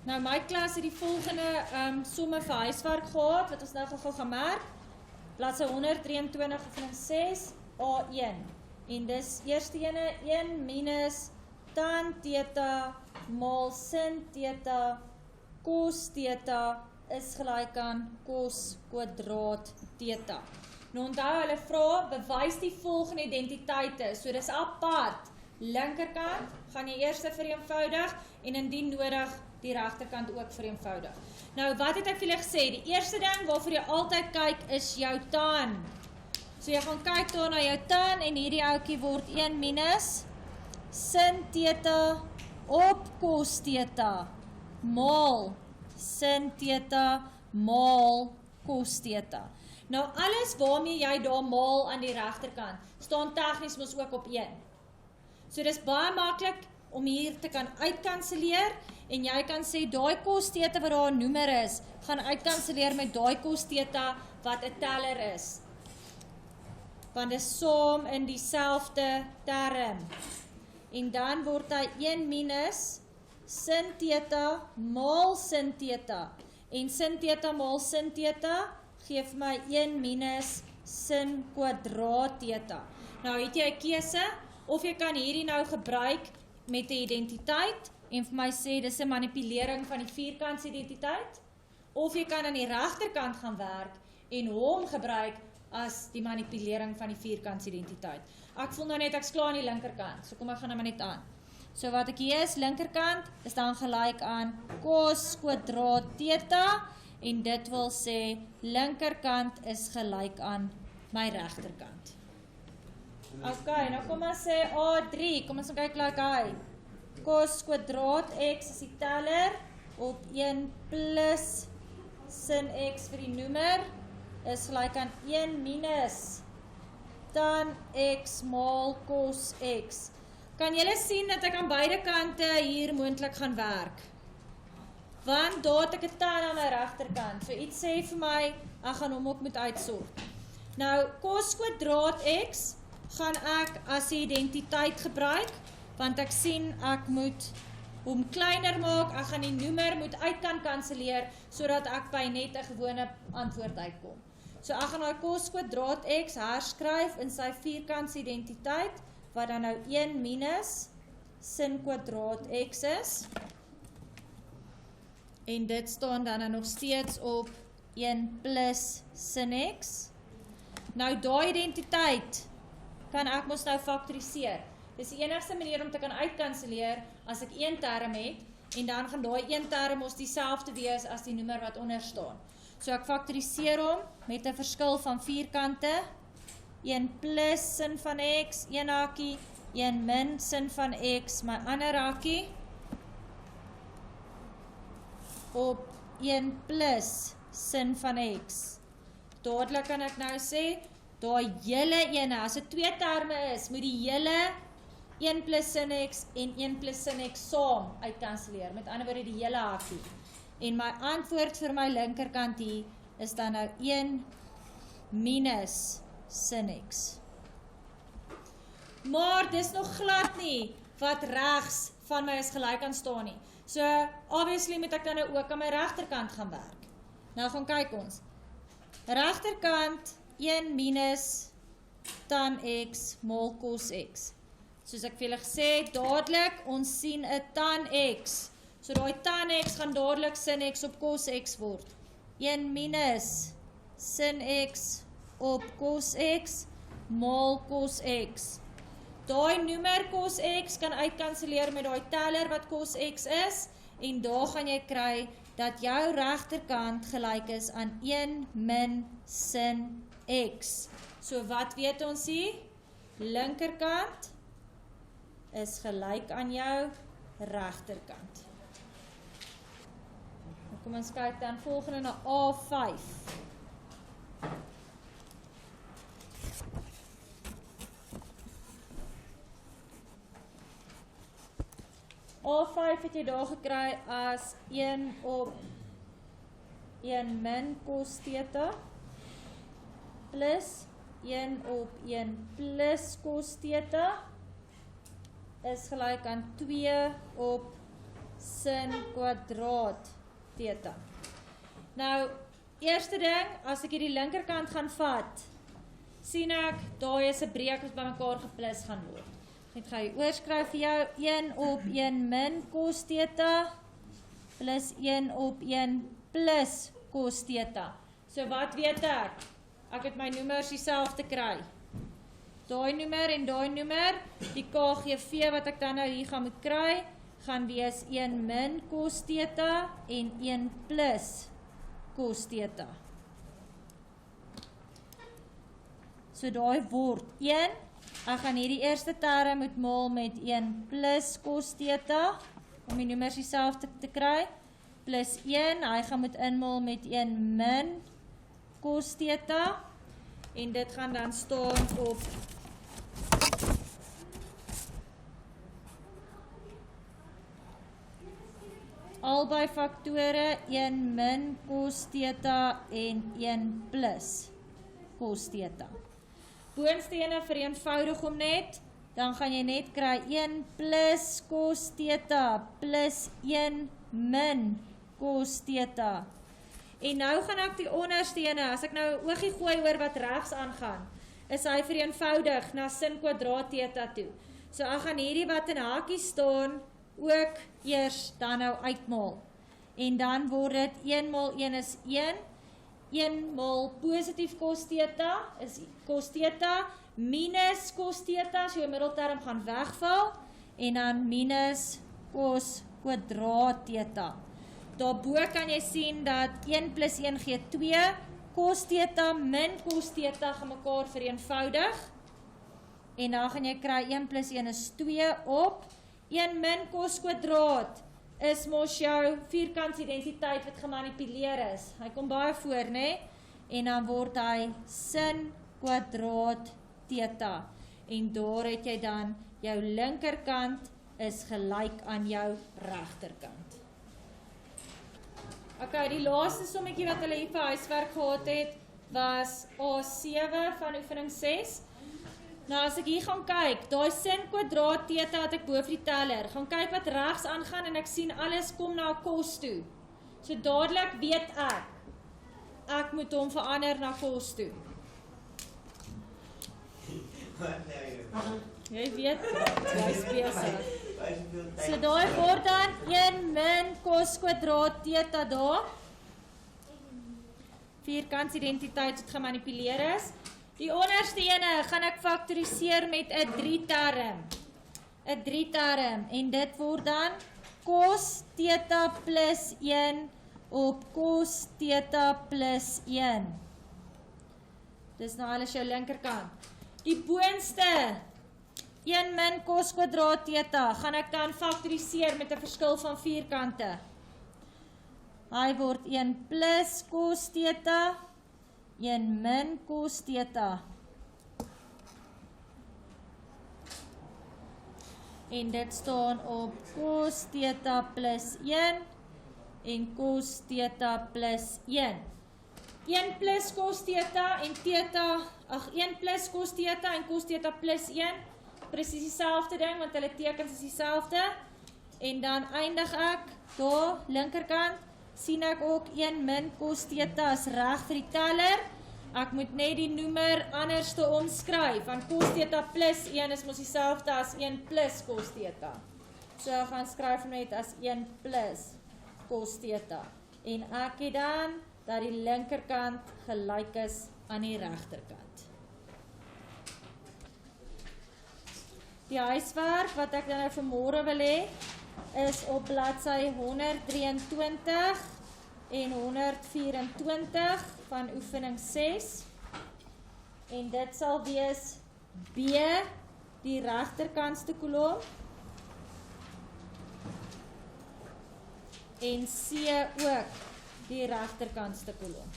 Nou my klas het die volgende somme vir huiswerk gehad, wat ons nou gou gaan merk. Bladsy 123 van 6 A1. En dis eerste ene 1 minus tan theta mal sin theta cos theta is gelyk aan cos kwadraat theta. Nou onthou hulle vra, bewys die volgende identiteite. So dis apart. Linkerkant gaan jy eers vereenvoudig en indien nodig die regterkant ook vereenvoudig. Nou wat het ek vir julle gesê? Die eerste ding waarvoor jy altyd kyk is jou tan. So jy gaan kyk daar na jou tan en hierdie ouetjie word 1 minus sin theta op cos theta maal sin theta maal cos theta. Nou alles waarmee jy daar maal aan die regterkant staan tegnies mos ook op 1. So dis baie maklik om hier te kan uitkanselleer en jy kan sê daai cos theta wat daar 'n noemer is, gaan uitkanselleer met daai cos theta wat 'n teller is. Want dit is saam in dieselfde term. En dan word hy 1 minus sin theta maal sin theta. En sin theta maal sin theta gee vir my 1 minus sin kwadraat theta. Nou het jy 'n keuse, of jy kan hierdie nou gebruik met die identiteit en vir my sê dis 'n manipulering van die vierkantsidentiteit, of jy kan aan die regterkant gaan werk en hom gebruik as die manipulering van die vierkantsidentiteit. Ek voel nou net ek's klaar aan die linkerkant, so kom ek gaan nou maar net aan. So wat ek hier is, linkerkant is dan gelyk aan cos kwadraat theta en dit wil sê linkerkant is gelyk aan my regterkant. Ok, nou kom ons sê A3, kom ons kyk like hy. Cos kwadraat x is die teller op 1 plus sin x vir die noemer is gelyk aan 1 minus tan x maal cos x. Kan julle sien dat ek aan beide kante hier moontlik gaan werk? Want daar het ek 'n tan aan my regterkant. So iets sê vir my, ek gaan hom ook moet uitsort. Nou, cos kwadraat x gaan ek as die identiteit gebruik, want ek sien ek moet hom kleiner maak, ek gaan die noemer moet uit kan kanselleer, sodat ek by net 'n gewone antwoord uitkom. So ek gaan nou cos kwadraat x herskryf in sy vierkantsidentiteit, wat dan nou 1 minus sin kwadraat x is. En dit staan dan nog steeds op 1 plus sin x. Nou daai identiteit kan ek mos nou faktoriseer. Dis die enigste manier om te kan uitkanselleer as ek een term het, en dan gaan daai een term mos dieselfde wees as die noemer wat onder staan. So ek faktoriseer hom met 'n verskil van 4 kante, 1 plus sin van x, 1 hakie, 1 min sin van x, my ander hakie, op 1 plus sin van x. Dadelik kan ek nou sê, daai hele ene, as dit 2 terme is, moet die hele 1 plus sin x en 1 plus sin x saam uitkanselleer, met ander woorde die hele hakie. En my antwoord vir my linkerkant hier is dan nou 1 minus sin x. Maar dis nog glad nie wat regs van my is gelyk aan staan nie. So obviously moet ek dan nou ook aan my regterkant gaan werk. Nou gaan kyk ons. Regterkant 1 minus tan x maal cos x. Soos ek vir julle gesê, dadelik ons sien 'n tan x. So daai tan x gaan dadelik sin x op cos x word. 1 minus sin x op cos x maal cos x. Daai noemer cos x kan uitkanselleer met daai teller wat cos x is, en daar gaan jy kry dat jou regterkant gelyk is aan 1 min sin x. So wat weet ons hier? Linkerkant is gelyk aan jou regterkant. Kom ons kyk dan volgende na A5. A5 het jy daar gekry as 1 op 1 min cos theta plus 1 op 1 plus cos theta is gelyk aan 2 op sin kwadraat theta. Nou, eerste ding, as ek hierdie linkerkant gaan vat, sien ek, daar is 'n breek wat bymekaar geplus gaan word. Net gaan jy oorskryf vir jou 1 op 1 min cos theta plus 1 op 1 plus cos theta. So wat weet ek? Ek het my noemers dieselfde kry. Daai noemer en daai noemer, die KGV wat ek dan nou hier gaan moet kry, gaan wees 1 min cos theta en 1 plus cos theta. So daai word 1, ek gaan hierdie eerste term moet maal met 1 plus cos theta, om die noemers dieselfde te kry, plus 1, hy gaan moet inmaal met 1 min cos theta, en dit gaan dan staan op albei faktore 1 min cos theta en 1 plus cos theta. Boonste ene vereenvoudig hom net, dan gaan jy net kry 1 plus cos theta plus 1 min cos theta. En nou gaan ek die onderste ene, as ek nou 'n oogie gooi oor wat regs aangaan, is hy vereenvoudig na sin kwadraat theta toe. So ek gaan hierdie wat in hakies staan, ook eers dan nou uitmaal. En dan word dit 1 maal 1 is 1, 1 maal positief cos theta is cos theta, minus cos theta, so jou middelterm gaan wegval, en dan minus cos kwadraat theta. Daarbo kan jy sien dat 1 plus 1 gee 2, cos theta min cos theta gaan mekaar vereenvoudig, en dan gaan jy kry 1 plus 1 is 2 op, 1 min cos kwadraat is mos jou vierkantsidentiteit wat gemanipuleer is. Hy kom baie voor, né? En dan word hy sin kwadraat theta. En daar het jy dan jou linkerkant is gelyk aan jou regterkant. Okay, die laaste sommetjie wat hulle hier vir huiswerk gehad het, was A7 van oefening 6. Nou as ek hier gaan kyk, daai sin kwadraat theta wat ek bo vir die teller, gaan kyk wat regs aangaan en ek sien alles kom na 'n cos toe. So dadelik weet ek moet hom verander na cos toe. Jy weet, jy's besig. So daai word dan 1 min cos kwadraat theta daar. Vierkantsidentiteit wat gemanipuleer is. Die onderste ene gaan ek faktoriseer met 'n 3 term. 'n 3 term en dit word dan cos theta plus 1 op cos theta plus 1. Dis nou alles jou linkerkant. Die boonste 1 min cos kwadraat theta gaan ek dan faktoriseer met 'n verskil van 4 kante. Hy word 1 plus cos theta, 1 min cos theta. En dit staan op cos theta plus 1 en cos theta plus 1. 1 plus cos theta en theta, 1 plus cos theta en cos theta plus 1, presies dieselfde ding, want hulle tekens is dieselfde. En dan eindig ek, daar, linkerkant, sien ek ook 1 min cos theta is reg vir die teller. Ek moet net die noemer anders te omskryf, want cos theta plus 1 is mos dieselfde as 1 plus cos theta. So ek gaan skryf net as 1 plus cos theta. En ek het dan dat die linkerkant gelyk is aan die regterkant. Die huiswerk wat ek dan nou vanmôre wil hê, is op bladsy 123 en 124 van oefening 6. En dit sal wees B, die regterkantste kolom, en C ook, die regterkantste kolom.